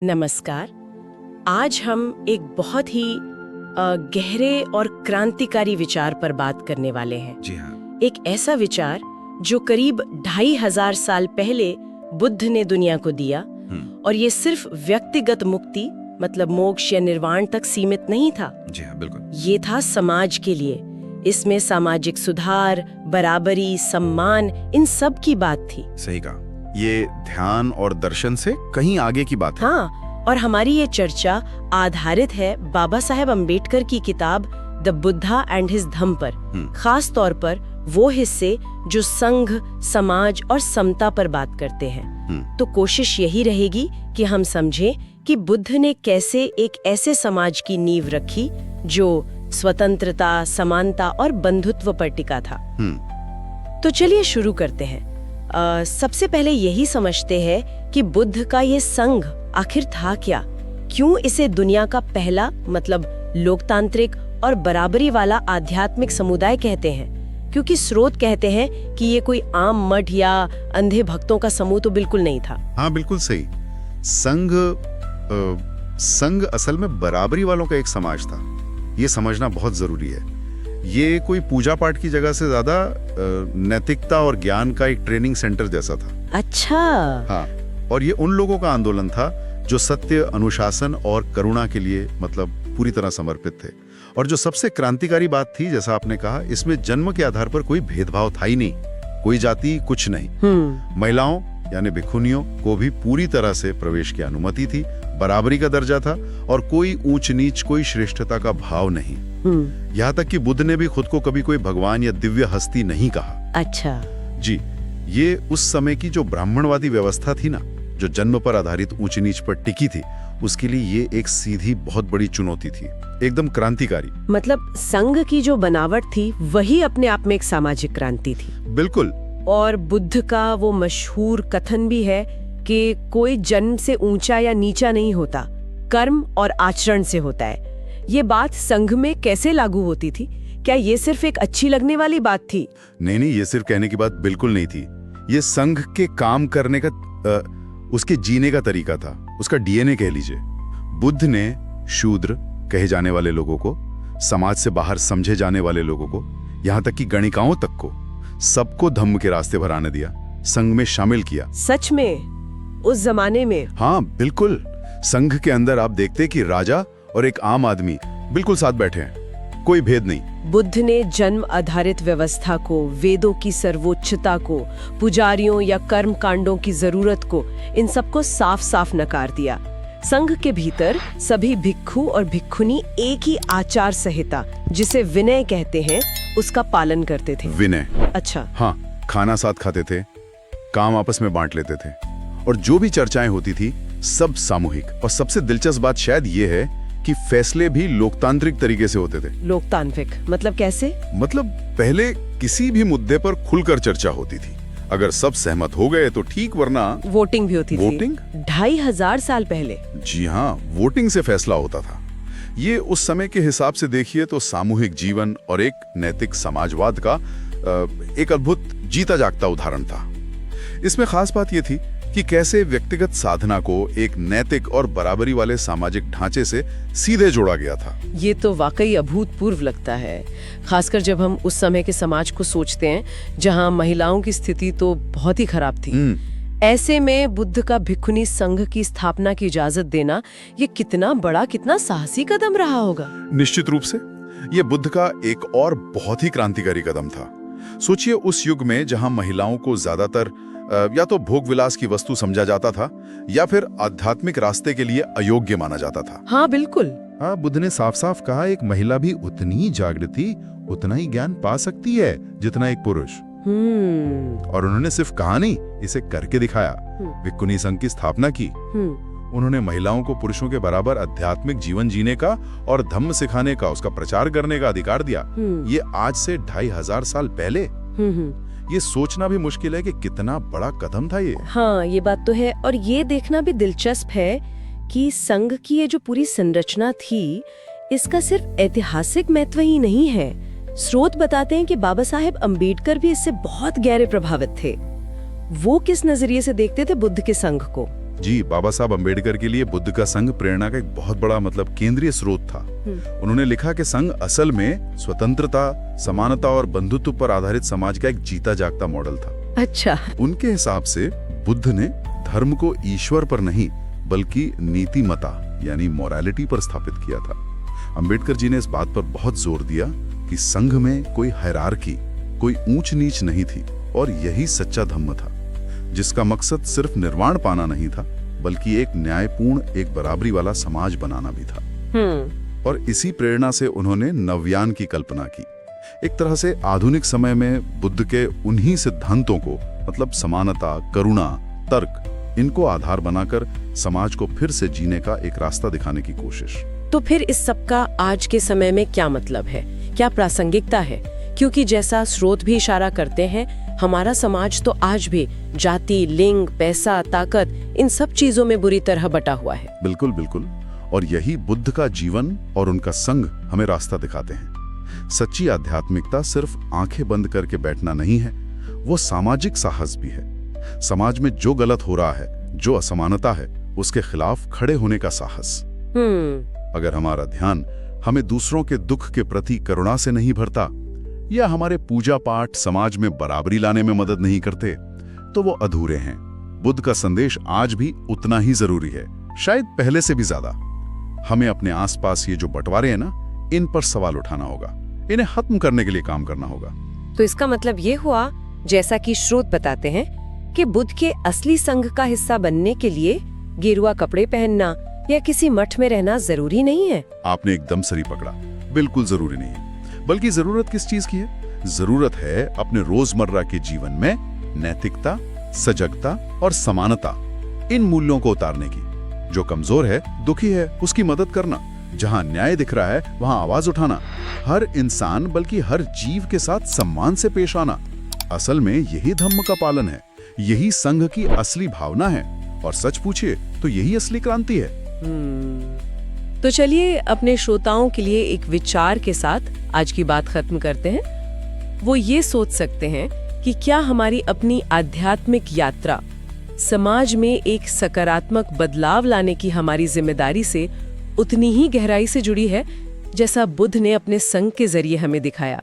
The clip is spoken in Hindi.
नमस्कार। आज हम एक बहुत ही गहरे और क्रांतिकारी विचार पर बात करने वाले हैं। जी हाँ। एक ऐसा विचार जो करीब 2500 साल पहले बुद्ध ने दुनिया को दिया, और ये सिर्फ व्यक्तिगत मुक्ति मतलब मोक्ष या निर्वाण तक सीमित नहीं था। जी हाँ, बिल्कुल। ये था समाज के लिए। इसमें सामाजिक सुधार, बराबरी, सम्मान, इन सब की बात थी। सही कहा। ये ध्यान और दर्शन से कहीं आगे की बात है। हाँ, और हमारी ये चर्चा आधारित है बाबा साहेब अम्बेडकर की किताब द बुद्धा एंड हिज धम्म पर, खास तौर पर वो हिस्से जो संघ, समाज और समता पर बात करते हैं। तो कोशिश यही रहेगी कि हम समझें कि बुद्ध ने कैसे एक ऐसे समाज की नींव रखी जो स्वतंत्रता, समानता और बंधुत्व पर टिका था। तो चलिए शुरू करते हैं। सबसे पहले यही समझते हैं कि बुद्ध का ये संघ आखिर था क्या? क्यों इसे दुनिया का पहला मतलब लोकतांत्रिक और बराबरी वाला आध्यात्मिक समुदाय कहते हैं? क्योंकि स्रोत कहते हैं कि ये कोई आम मठ या अंधे भक्तों का समूह तो बिल्कुल नहीं था। हाँ, बिल्कुल सही। संघ असल में बराबरी वालों का एक समाज था। ये समझना बहुत जरूरी है। ये कोई पूजा पाठ की जगह से ज्यादा नैतिकता और ज्ञान का एक ट्रेनिंग सेंटर जैसा था। अच्छा। हाँ, और ये उन लोगों का आंदोलन था जो सत्य, अनुशासन और करुणा के लिए मतलब पूरी तरह समर्पित थे। और जो सबसे क्रांतिकारी बात थी, जैसा आपने कहा, इसमें जन्म के आधार पर कोई भेदभाव था ही नहीं। कोई जाति, कुछ नहीं। महिलाओं यानी भिक्षुनियों को भी पूरी तरह से प्रवेश की अनुमति थी, बराबरी का दर्जा था, और कोई ऊंच नीच, कोई श्रेष्ठता का भाव नहीं। यहाँ तक कि बुद्ध ने भी खुद को कभी कोई भगवान या दिव्य हस्ती नहीं कहा। अच्छा जी, ये उस समय की जो ब्राह्मणवादी व्यवस्था थी ना, जो जन्म पर आधारित ऊंच नीच पर टिकी थी, उसके लिए ये एक सीधी बहुत बड़ी चुनौती थी, एकदम क्रांतिकारी। मतलब संघ की जो बनावट थी वही अपने आप में एक सामाजिक क्रांति थी। बिल्कुल। और बुद्ध का वो मशहूर कथन भी है कि कोई जन्म से ऊंचा या नीचा नहीं होता, कर्म और आचरण से होता है। ये बात संघ में कैसे लागू होती थी? क्या ये सिर्फ एक अच्छी लगने वाली बात थी? नहीं, ये सिर्फ कहने की बात बिल्कुल नहीं थी। ये संघ के काम करने का, उसके जीने का तरीका था, उसका डीएनए कह लीजिए। बुद्ध ने शूद्र कहे जाने वाले लोगों को, समाज से बाहर समझे जाने वाले लोगों को, यहाँ तक कि गणिकाओं तक को, सबको धम्म के रास्ते पर आने दिया, संघ में शामिल किया। सच में? उस जमाने में? हाँ, बिल्कुल। संघ के अंदर आप देखते कि राजा और एक आम आदमी बिल्कुल साथ बैठे हैं, कोई भेद नहीं। बुद्ध ने जन्म आधारित व्यवस्था को, वेदों की सर्वोच्चता को, पुजारियों या कर्म कांडों की जरूरत को, इन सबको साफ साफ नकार दिया। संघ के भीतर सभी भिक्षु और भिक्षुनी एक ही आचार संहिता, जिसे विनय कहते हैं, उसका पालन करते थे। विनय? अच्छा। हाँ, खाना साथ खाते थे, काम आपस में बांट लेते थे, और जो भी चर्चाएं होती थी सब सामूहिक। और सबसे दिलचस्प बात शायद ये है कि फैसले भी लोकतांत्रिक तरीके से होते थे। लोकतांत्रिक मतलब कैसे? मतलब पहले किसी भी मुद्दे पर खुलकर चर्चा होती थी, अगर सब सहमत हो गए तो ठीक, वरना वोटिंग भी होती थी। वोटिंग? 2500 साल पहले? जी हाँ, वोटिंग से फैसला होता था। ये उस समय के हिसाब से देखिए तो सामूहिक जीवन और एक नैतिक समाजवाद का एक अद्भुत जीता जागता उदाहरण था। इसमें खास बात यह थी कि कैसे व्यक्तिगत साधना को एक नैतिक और बराबरी वाले सामाजिक ढांचे से सीधे जोड़ा गया था। ये तो वाकई अभूतपूर्व लगता है, खासकर जब हम उस समय के समाज को सोचते हैं, जहां महिलाओं की स्थिति तो बहुत ही खराब थी। ऐसे में बुद्ध का भिक्षुनी संघ की स्थापना की इजाजत देना, ये कितना बड़ा, कितना साहसी कदम रहा होगा। निश्चित रूप से ये बुद्ध का एक और बहुत ही क्रांतिकारी कदम था। सोचिए, उस युग में जहां महिलाओं को ज्यादातर या तो भोग विलास की वस्तु समझा जाता था, या फिर आध्यात्मिक रास्ते के लिए अयोग्य माना जाता था। हाँ, बिल्कुल। हाँ, बुद्ध ने साफ साफ कहा, एक महिला भी उतनी ही जागृति, उतना ही ज्ञान पा सकती है जितना एक पुरुष। और उन्होंने सिर्फ कहा नहीं, इसे करके दिखाया। भिक्षुनी संघ की स्थापना की। उन्होंने महिलाओं को पुरुषों के बराबर आध्यात्मिक जीवन जीने का और धम्म सिखाने का, उसका प्रचार करने का अधिकार दिया। ये आज से 2500 साल पहले। ये सोचना भी मुश्किल है कि कितना बड़ा कदम था ये। हाँ, ये बात तो है। और ये देखना भी दिलचस्प है कि संघ की ये जो पूरी संरचना थी, इसका सिर्फ ऐतिहासिक महत्व ही नहीं है। स्रोत बताते हैं कि बाबा साहेब अम्बेडकर भी इससे बहुत गहरे प्रभावित थे। वो किस नजरिए से देखते थे बुद्ध के संघ को? जी, बाबा साहब अंबेडकर के लिए बुद्ध का संघ प्रेरणा का एक बहुत बड़ा मतलब केंद्रीय स्रोत था। उन्होंने लिखा कि संघ असल में स्वतंत्रता, समानता और बंधुत्व पर आधारित समाज का एक जीता जागता मॉडल था। अच्छा। उनके हिसाब से बुद्ध ने धर्म को ईश्वर पर नहीं बल्कि नीतिमता यानी मोरालिटी पर स्थापित किया था। अंबेडकर जी ने इस बात पर बहुत जोर दिया कि संघ में कोई हायरार्की, कोई ऊंच नीच नहीं थी और यही सच्चा धम्म था, जिसका मकसद सिर्फ निर्वाण पाना नहीं था बल्कि एक न्यायपूर्ण, एक बराबरी वाला समाज बनाना भी था। और इसी प्रेरणा से उन्होंने नवयान की कल्पना की। एक तरह से आधुनिक समय में बुद्ध के उन्हीं सिद्धांतों को मतलब समानता, करुणा, तर्क, इनको आधार बनाकर समाज को फिर से जीने का एक रास्ता दिखाने की कोशिश। तो फिर इस सब का आज के समय में क्या मतलब है, क्या प्रासंगिकता है? क्योंकि जैसा स्रोत भी इशारा करते हैं, हमारा समाज तो आज भी जाति, लिंग, पैसा, ताकत, इन सब चीजों में बुरी तरह बटा हुआ है। बिल्कुल बिल्कुल। और यही बुद्ध का जीवन और उनका संघ हमें रास्ता दिखाते हैं। सच्ची आध्यात्मिकता सिर्फ आंखें बंद करके बैठना नहीं है, वो सामाजिक साहस भी है। समाज में जो गलत हो रहा है, जो असमानता है, उसके खिलाफ खड़े होने का साहस। अगर हमारा ध्यान हमें दूसरों के दुख के प्रति करुणा से नहीं भरता या हमारे पूजा पाठ समाज में बराबरी लाने में मदद नहीं करते, तो वो अधूरे हैं। बुद्ध का संदेश आज भी उतना ही जरूरी है, शायद पहले से भी ज्यादा। हमें अपने आसपास ये जो बंटवारे हैं ना, इन पर सवाल उठाना होगा, इन्हें खत्म करने के लिए काम करना होगा। तो इसका मतलब ये हुआ, जैसा कि स्रोत बताते हैं, कि बुद्ध के असली संघ का हिस्सा बनने के लिए गेरुआ कपड़े पहनना या किसी मठ में रहना जरूरी नहीं है। आपने एकदम सही पकड़ा, बिल्कुल जरूरी नहीं है। बल्कि जरूरत किस चीज की है? जरूरत है अपने रोजमर्रा के जीवन में नैतिकता, सजगता और समानता, इन मूल्यों को उतारने की। जो कमजोर है, दुखी है, उसकी मदद करना। जहां न्याय दिख रहा है, वहां आवाज उठाना। हर इंसान बल्कि हर जीव के साथ सम्मान से पेश आना। असल में यही धम्म का पालन है, यही संघ की असली भावना है। और सच पूछिए तो यही असली क्रांति है। तो चलिए अपने श्रोताओं के लिए एक विचार के साथ आज की बात खत्म करते हैं। वो ये सोच सकते हैं कि क्या हमारी अपनी आध्यात्मिक यात्रा समाज में एक सकारात्मक बदलाव लाने की हमारी जिम्मेदारी से उतनी ही गहराई से जुड़ी है, जैसा बुद्ध ने अपने संघ के जरिए हमें दिखाया।